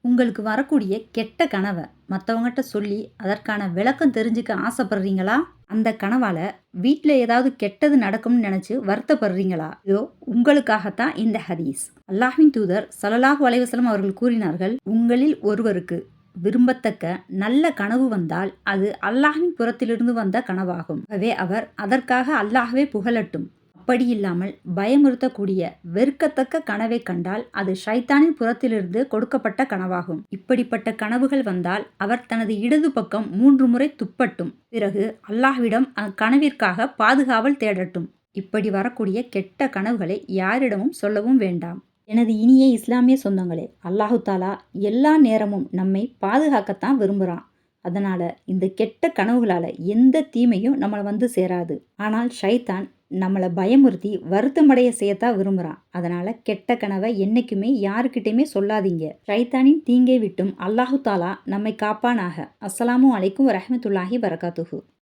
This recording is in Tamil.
உங்களுக்கு வரக்கூடிய கெட்ட கனவை மற்றவங்ககிட்ட சொல்லி அதற்கான விளக்கம் தெரிஞ்சுக்க ஆசைப்படுறீங்களா? அந்த கனவால வீட்டில் ஏதாவது கெட்டது நடக்கும்னு நினைச்சு வருத்தப்படுறீங்களா? இதோ உங்களுக்காகத்தான் இந்த ஹதீஸ். அல்லாஹ்வின் தூதர் ஸல்லல்லாஹு அலைஹி வஸல்லம் அவர்கள் கூறினார்கள், உங்களில் ஒருவருக்கு விரும்பத்தக்க நல்ல கனவு வந்தால் அது அல்லாஹ்வின் புறத்திலிருந்து வந்த கனவாகும். ஆகவே அவர் அதற்காக அல்லாஹ்வே புகழட்டும். அப்படி இல்லாமல் பயமுறுத்தக்கூடிய வெறுக்கத்தக்க கனவை கண்டால் அது ஷைத்தானின் புறத்திலிருந்து கொடுக்கப்பட்ட கனவாகும். இப்படிப்பட்ட கனவுகள் வந்தால் அவர் தனது இடது பக்கம் 3 முறை துப்பட்டும். பிறகு அல்லாஹ்விடம் அக்கனவிற்காக பாதுகாவல் தேடட்டும். இப்படி வரக்கூடிய கெட்ட கனவுகளை யாரிடமும் சொல்லவும் வேண்டாம். எனது இனிய இஸ்லாமிய சொந்தங்களே, அல்லாஹு தாலா எல்லா நேரமும் நம்மை பாதுகாக்கத்தான் விரும்புகிறான். அதனால இந்த கெட்ட கனவுகளால எந்த தீமையும் நம்மளை வந்து சேராது. ஆனால் ஷைத்தான் நம்மளை பயமுறுத்தி வருத்தமடைய செய்யத்தான் விரும்புகிறான். அதனால கெட்ட கனவை என்னைக்குமே யாருக்கிட்டையுமே சொல்லாதீங்க. ஷைத்தானின் தீங்கை விட்டும் அல்லாஹு தாலா நம்மை காப்பானாக. அஸ்ஸலாமு அலைக்கும் வரஹ்மத்துல்லாஹி வரகாத்துஹு.